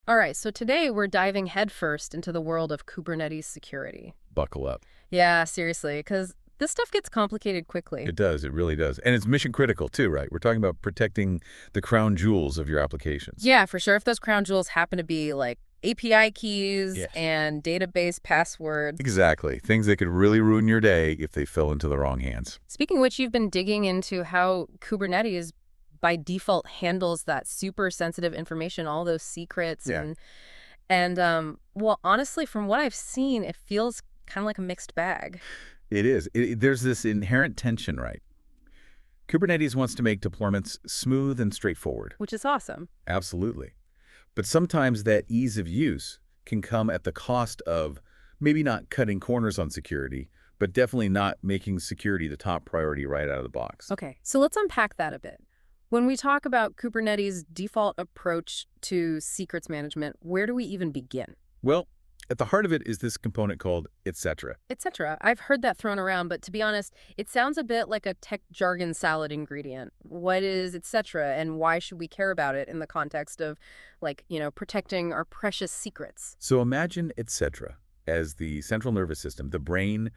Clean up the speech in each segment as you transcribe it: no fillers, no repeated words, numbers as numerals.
All right, so today we're diving headfirst into the world of Kubernetes security. Buckle up. Yeah, seriously, because this stuff gets complicated quickly. It does. It really does. And it's mission critical too, right? We're talking about protecting the crown jewels of your applications. Yeah, for sure. If those crown jewels happen to be like API keys Yes. and database passwords. Exactly. Things that could really ruin your day if they fell into the wrong hands. Speaking of which, you've been digging into how Kubernetes by default handles that super sensitive information, all those secrets. Yeah. Well, honestly, from what I've seen, it feels kind of like a mixed bag. It is. There's this inherent tension, right? Kubernetes wants to make deployments smooth and straightforward. Which is awesome. Absolutely. But sometimes that ease of use can come at the cost of maybe not cutting corners on security, but definitely not making security the top priority right out of the box. Okay, so let's unpack that a bit. When we talk about Kubernetes' default approach to secrets management, where do we even begin? Well, at the heart of it is this component called etc. Etc. I've heard that thrown around, but to be honest, it sounds a bit like a tech jargon salad ingredient. What is etc. and why should we care about it in the context of, like, protecting our precious secrets? So imagine etc. as the central nervous system, the brain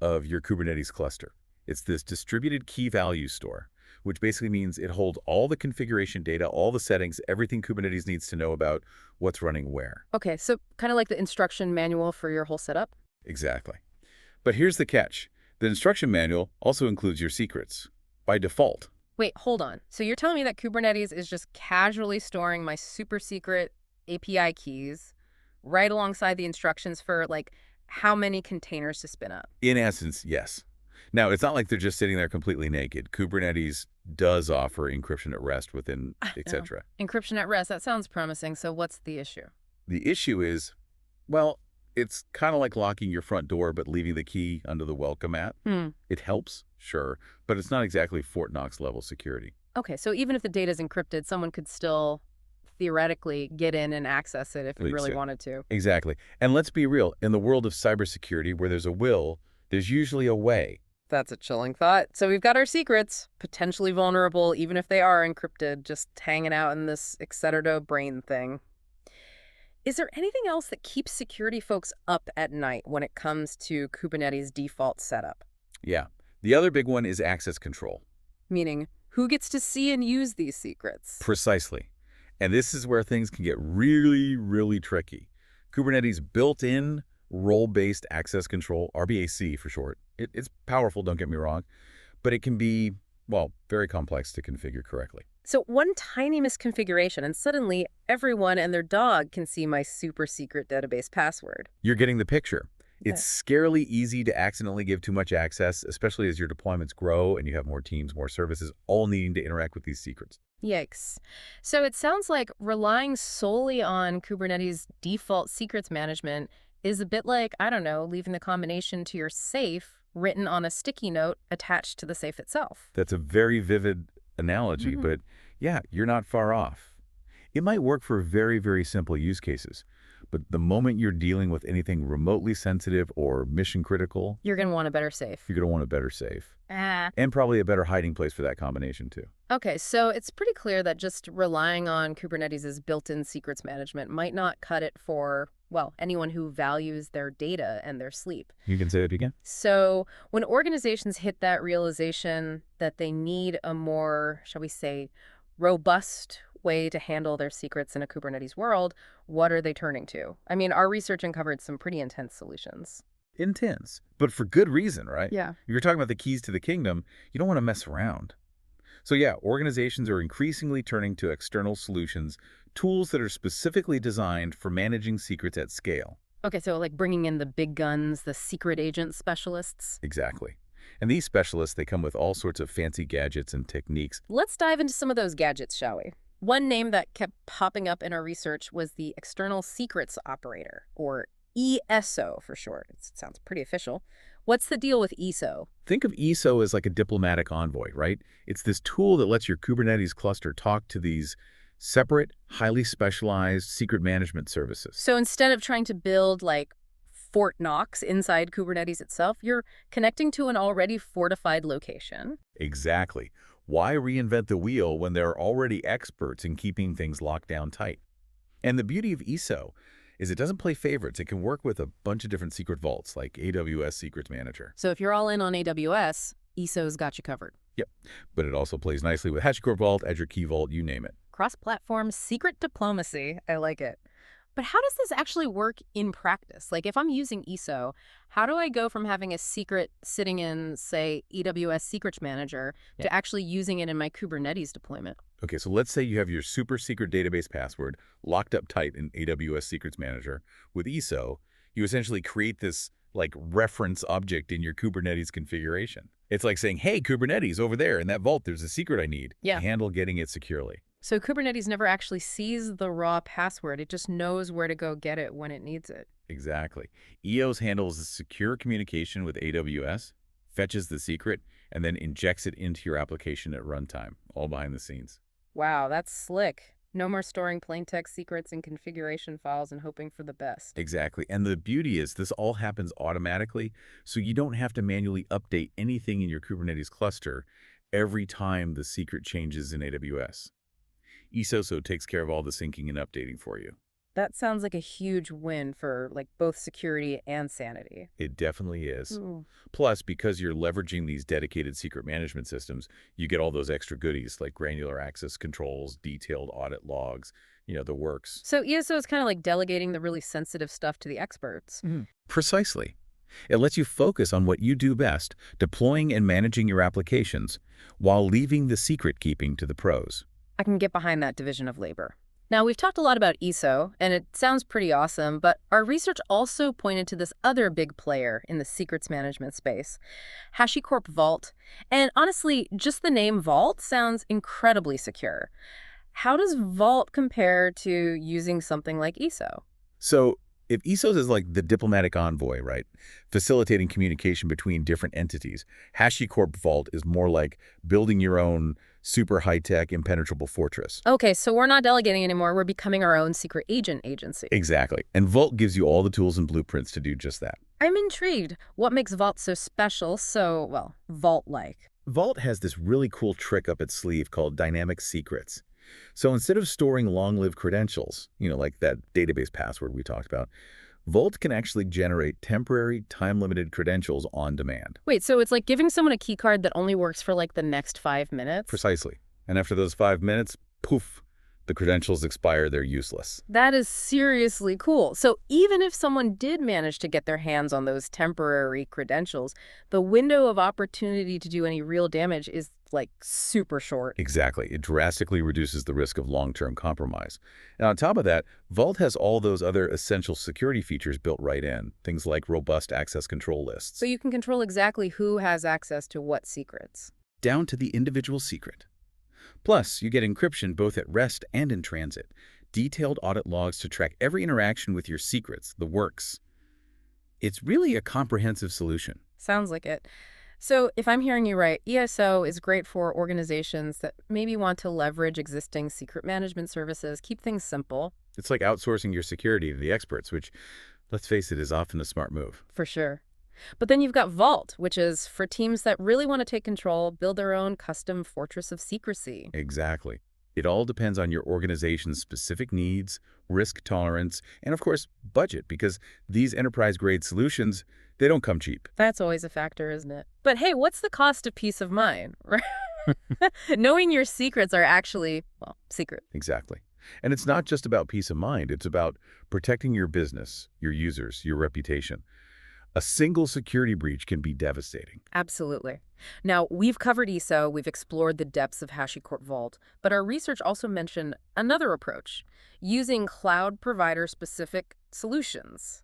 of your Kubernetes cluster. It's this distributed key value store, which basically means it holds all the configuration data, all the settings, everything Kubernetes needs to know about what's running where. Okay, so kind of like the instruction manual for your whole setup? Exactly. But here's the catch. The instruction manual also includes your secrets, by default. Wait, hold on. So you're telling me that Kubernetes is just casually storing my super secret API keys right alongside the instructions for, like, how many containers to spin up? In essence, yes. Now, it's not like they're just sitting there completely naked. Kubernetes does offer encryption at rest within etc. Encryption at rest, that sounds promising. So what's the issue? The issue is, well, it's kind of like locking your front door but leaving the key under the welcome mat. It helps, sure, but it's not exactly Fort Knox level security. Okay, so even if the data is encrypted, someone could still theoretically get in and access it if it really wanted to. Exactly. And let's be real. In the world of cybersecurity, where there's a will, there's usually a way. That's a chilling thought. So we've got our secrets, potentially vulnerable, even if they are encrypted, just hanging out in this etc. brain thing. Is there anything else that keeps security folks up at night when it comes to Kubernetes default setup? Yeah. The other big one is access control. Meaning, who gets to see and use these secrets? Precisely. And this is where things can get really, really tricky. Kubernetes built-in role-based access control, RBAC for short. It's powerful, don't get me wrong, but it can be, well, very complex to configure correctly. So one tiny misconfiguration, and suddenly everyone and their dog can see my super secret database password. You're getting the picture. Yeah. It's scarily easy to accidentally give too much access, especially as your deployments grow and you have more teams, more services, all needing to interact with these secrets. Yikes. So it sounds like relying solely on Kubernetes default secrets management is a bit like, I don't know, leaving the combination to your safe written on a sticky note attached to the safe itself. That's a very vivid analogy, but yeah, you're not far off. It might work for very, very simple use cases, but the moment you're dealing with anything remotely sensitive or mission critical, You're going to want a better safe. you're going to want a better safe. Ah. And probably a better hiding place for that combination too. Okay, so it's pretty clear that just relying on Kubernetes' built-in secrets management might not cut it for, well, anyone who values their data and their sleep. You can say that again? So when organizations hit that realization that they need a more, shall we say, robust way to handle their secrets in a Kubernetes world, what are they turning to? I mean, our research uncovered some pretty intense solutions. Intense, but for good reason, right? Yeah. If you're talking about the keys to the kingdom, you don't want to mess around. So yeah, organizations are increasingly turning to external solutions, tools that are specifically designed for managing secrets at scale. Okay, so like bringing in the big guns, the secret agent specialists. Exactly. And these specialists, they come with all sorts of fancy gadgets and techniques. Let's dive into some of those gadgets, shall we? One name that kept popping up in our research was the External Secrets Operator, or ESO for short. It sounds pretty official. What's the deal with ESO? Think of ESO as like a diplomatic envoy, right? It's this tool that lets your Kubernetes cluster talk to these separate, highly specialized secret management services. So instead of trying to build like Fort Knox inside Kubernetes itself, you're connecting to an already fortified location. Exactly. Why reinvent the wheel when there are already experts in keeping things locked down tight? And the beauty of ESO is it doesn't play favorites. It can work with a bunch of different secret vaults like AWS Secrets Manager. So if you're all in on AWS, ESO's got you covered. Yep. But it also plays nicely with HashiCorp Vault, Azure Key Vault, you name it. Cross-platform secret diplomacy. I like it. But how does this actually work in practice? Like if I'm using ESO, how do I go from having a secret sitting in, say, AWS Secrets Manager to actually using it in my Kubernetes deployment? Okay, so let's say you have your super secret database password locked up tight in AWS Secrets Manager. With ESO, you essentially create this like reference object in your Kubernetes configuration. It's like saying, hey, Kubernetes, over there in that vault, there's a secret I need to handle getting it securely. So Kubernetes never actually sees the raw password. It just knows where to go get it when it needs it. Exactly. EOS handles the secure communication with AWS, fetches the secret, and then injects it into your application at runtime, all behind the scenes. Wow, that's slick. No more storing plain text secrets in configuration files and hoping for the best. Exactly. And the beauty is this all happens automatically, so you don't have to manually update anything in your Kubernetes cluster every time the secret changes in AWS. ESO takes care of all the syncing and updating for you. That sounds like a huge win for like both security and sanity. It definitely is. Ooh. Plus, because you're leveraging these dedicated secret management systems, you get all those extra goodies like granular access controls, detailed audit logs, the works. So ESO is kind of like delegating the really sensitive stuff to the experts. Precisely. It lets you focus on what you do best, deploying and managing your applications, while leaving the secret keeping to the pros. I can get behind that division of labor. Now, we've talked a lot about ESO, and it sounds pretty awesome, but our research also pointed to this other big player in the secrets management space, HashiCorp Vault. And honestly, just the name Vault sounds incredibly secure. How does Vault compare to using something like ESO? So, if ESOS is like the diplomatic envoy, right, facilitating communication between different entities, HashiCorp Vault is more like building your own super high-tech, impenetrable fortress. Okay, so we're not delegating anymore. We're becoming our own secret agent agency. Exactly. And Vault gives you all the tools and blueprints to do just that. I'm intrigued. What makes Vault so special, well, Vault-like? Vault has this really cool trick up its sleeve called dynamic secrets. So instead of storing long-lived credentials, like that database password we talked about, Vault can actually generate temporary, time-limited credentials on demand. Wait, so it's like giving someone a key card that only works for like the next 5 minutes? Precisely. And after those 5 minutes, poof, the credentials expire, they're useless. That is seriously cool. So even if someone did manage to get their hands on those temporary credentials, the window of opportunity to do any real damage is like super short. Exactly. It drastically reduces the risk of long-term compromise. And on top of that, Vault has all those other essential security features built right in, things like robust access control lists. So you can control exactly who has access to what secrets. Down to the individual secret. Plus, you get encryption both at rest and in transit, detailed audit logs to track every interaction with your secrets, the works. It's really a comprehensive solution. Sounds like it. So if I'm hearing you right, ESO is great for organizations that maybe want to leverage existing secret management services, keep things simple. It's like outsourcing your security to the experts, which, let's face it, is often a smart move. For sure. But then you've got Vault, which is for teams that really want to take control, build their own custom fortress of secrecy. Exactly. It all depends on your organization's specific needs, risk tolerance, and of course, budget, because these enterprise-grade solutions, they don't come cheap. That's always a factor, isn't it? But hey, what's the cost of peace of mind, right? Knowing your secrets are actually, well, secret. Exactly. And it's not just about peace of mind. It's about protecting your business, your users, your reputation. A single security breach can be devastating. Absolutely. Now, we've covered ESO, we've explored the depths of HashiCorp Vault, but our research also mentioned another approach, using cloud provider-specific solutions.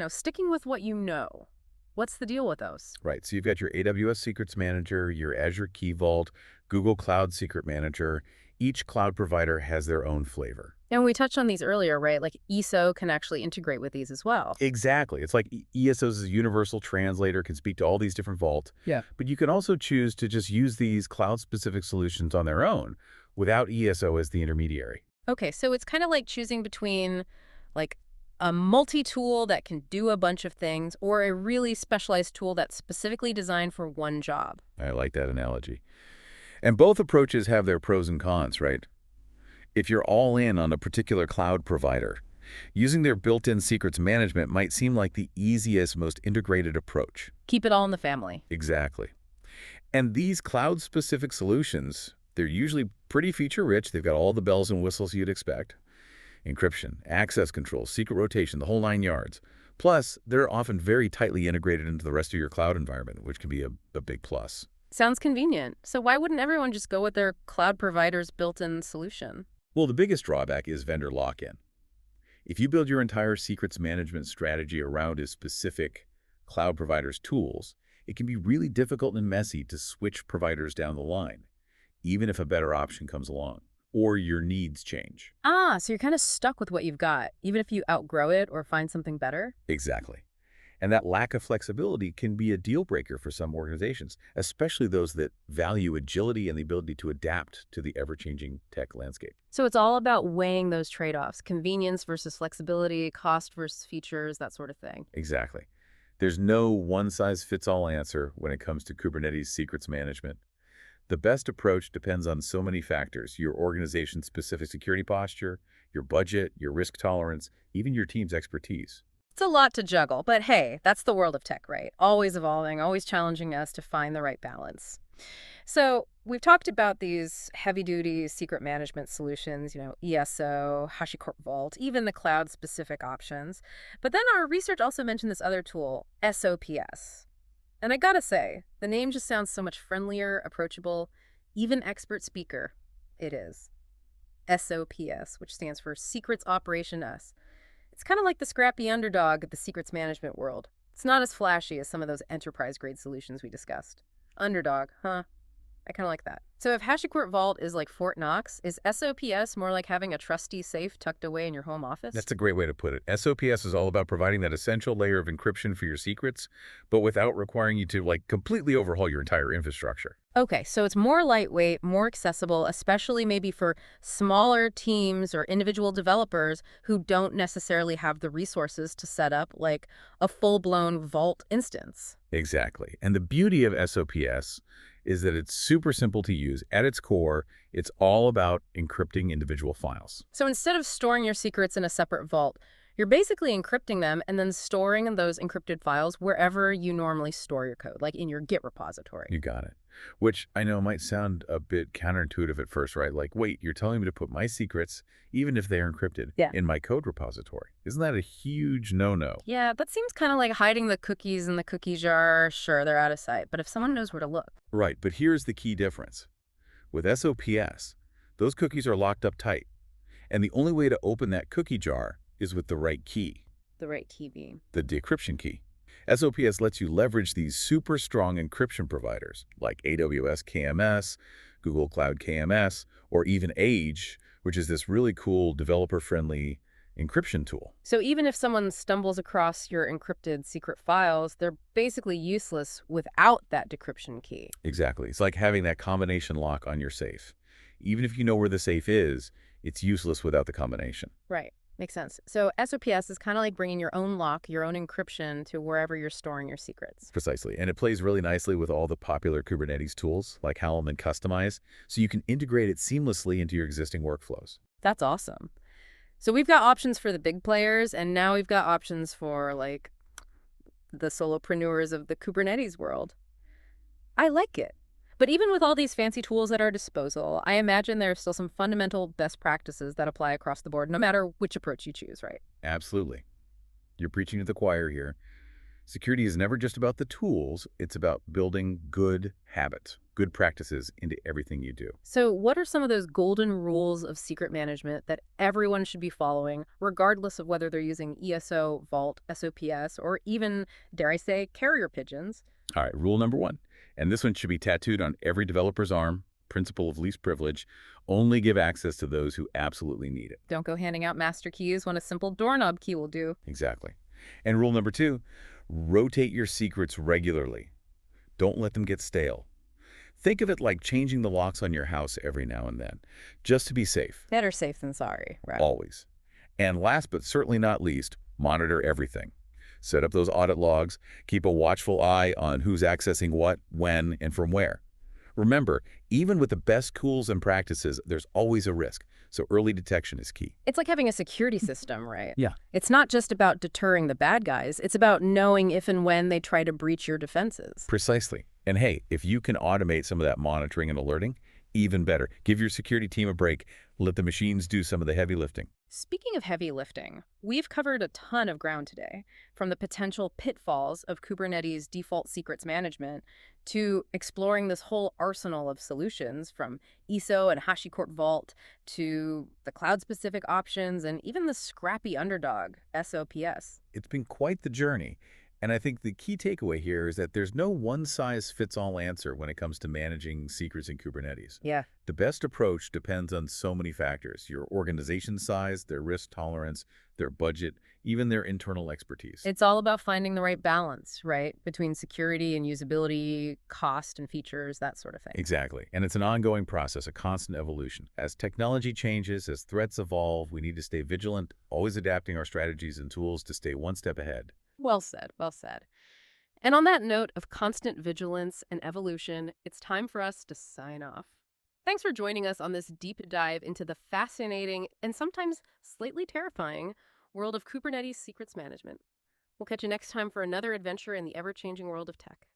Sticking with what you know. What's the deal with those? Right. So you've got your AWS Secrets Manager, your Azure Key Vault, Google Cloud Secret Manager. Each cloud provider has their own flavor. And we touched on these earlier, right? Like ESO can actually integrate with these as well. Exactly. It's like ESO's universal translator can speak to all these different vaults. Yeah. But you can also choose to just use these cloud-specific solutions on their own without ESO as the intermediary. Okay, so it's kind of like choosing between like a multi-tool that can do a bunch of things or a really specialized tool that's specifically designed for one job. I like that analogy. And both approaches have their pros and cons, right? If you're all in on a particular cloud provider, using their built-in secrets management might seem like the easiest, most integrated approach. Keep it all in the family. Exactly. And these cloud-specific solutions, they're usually pretty feature-rich. They've got all the bells and whistles you'd expect. Encryption, access control, secret rotation, the whole 9 yards. Plus, they're often very tightly integrated into the rest of your cloud environment, which can be a big plus. Sounds convenient. So why wouldn't everyone just go with their cloud provider's built-in solution? Well, the biggest drawback is vendor lock-in. If you build your entire secrets management strategy around a specific cloud provider's tools, it can be really difficult and messy to switch providers down the line, even if a better option comes along, or your needs change. So you're kind of stuck with what you've got, even if you outgrow it or find something better? Exactly. And that lack of flexibility can be a deal breaker for some organizations, especially those that value agility and the ability to adapt to the ever-changing tech landscape. So it's all about weighing those trade-offs, convenience versus flexibility, cost versus features, that sort of thing. Exactly. There's no one-size-fits-all answer when it comes to Kubernetes secrets management. The best approach depends on so many factors: your organization's specific security posture, your budget, your risk tolerance, even your team's expertise. It's a lot to juggle, but hey, that's the world of tech, right? Always evolving, always challenging us to find the right balance. So we've talked about these heavy-duty secret management solutions, ESO, HashiCorp Vault, even the cloud-specific options. But then our research also mentioned this other tool, SOPS. And I gotta say, the name just sounds so much friendlier, approachable, even expert speaker. It is. SOPS, which stands for Secrets Operation S. It's kind of like the scrappy underdog of the secrets management world. It's not as flashy as some of those enterprise-grade solutions we discussed. Underdog, huh? I kind of like that. So if HashiCorp Vault is like Fort Knox, is SOPS more like having a trusty safe tucked away in your home office? That's a great way to put it. SOPS is all about providing that essential layer of encryption for your secrets, but without requiring you to completely overhaul your entire infrastructure. Okay, so it's more lightweight, more accessible, especially maybe for smaller teams or individual developers who don't necessarily have the resources to set up like a full-blown Vault instance. Exactly. And the beauty of SOPS is that it's super simple to use. At its core, it's all about encrypting individual files. So instead of storing your secrets in a separate vault, you're basically encrypting them and then storing those encrypted files wherever you normally store your code, like in your Git repository. You got it. Which I know might sound a bit counterintuitive at first, right? Like, wait, you're telling me to put my secrets, even if they're encrypted, in my code repository. Isn't that a huge no-no? Yeah, that seems kind of like hiding the cookies in the cookie jar. Sure, they're out of sight, but if someone knows where to look. Right, but here's the key difference. With SOPS, those cookies are locked up tight, and the only way to open that cookie jar is with the right key. The right key being? The decryption key. SOPS lets you leverage these super strong encryption providers like AWS KMS, Google Cloud KMS, or even Age, which is this really cool developer-friendly encryption tool. So even if someone stumbles across your encrypted secret files, they're basically useless without that decryption key. Exactly. It's like having that combination lock on your safe. Even if you know where the safe is, it's useless without the combination. Right. Makes sense. So SOPS is kind of like bringing your own lock, your own encryption to wherever you're storing your secrets. Precisely. And it plays really nicely with all the popular Kubernetes tools like Helm and Customize, so you can integrate it seamlessly into your existing workflows. That's awesome. So we've got options for the big players, and now we've got options for like the solopreneurs of the Kubernetes world. I like it. But even with all these fancy tools at our disposal, I imagine there are still some fundamental best practices that apply across the board, no matter which approach you choose, right? Absolutely. You're preaching to the choir here. Security is never just about the tools. It's about building good habits, good practices into everything you do. So what are some of those golden rules of secret management that everyone should be following, regardless of whether they're using ESO, Vault, SOPS, or even, dare I say, carrier pigeons? All right, rule number 1. And this one should be tattooed on every developer's arm. Principle of least privilege. Only give access to those who absolutely need it. Don't go handing out master keys when a simple doorknob key will do. Exactly. And rule number 2, rotate your secrets regularly. Don't let them get stale. Think of it like changing the locks on your house every now and then, just to be safe. Better safe than sorry, right? Always. And last but certainly not least, monitor everything. Set up those audit logs. Keep a watchful eye on who's accessing what, when, and from where. Remember, even with the best tools and practices, there's always a risk, so early detection is key. It's like having a security system, right? Yeah. It's not just about deterring the bad guys. It's about knowing if and when they try to breach your defenses. Precisely. And hey, if you can automate some of that monitoring and alerting, even better. Give your security team a break. Let the machines do some of the heavy lifting. Speaking of heavy lifting, we've covered a ton of ground today, from the potential pitfalls of Kubernetes default secrets management to exploring this whole arsenal of solutions from ESO and HashiCorp Vault to the cloud-specific options and even the scrappy underdog, SOPS. It's been quite the journey. And I think the key takeaway here is that there's no one-size-fits-all answer when it comes to managing secrets in Kubernetes. Yeah. The best approach depends on so many factors: your organization size, their risk tolerance, their budget, even their internal expertise. It's all about finding the right balance, right? Between security and usability, cost and features, that sort of thing. Exactly. And it's an ongoing process, a constant evolution. As technology changes, as threats evolve, we need to stay vigilant, always adapting our strategies and tools to stay one step ahead. Well said, well said. And on that note of constant vigilance and evolution, it's time for us to sign off. Thanks for joining us on this deep dive into the fascinating and sometimes slightly terrifying world of Kubernetes secrets management. We'll catch you next time for another adventure in the ever-changing world of tech.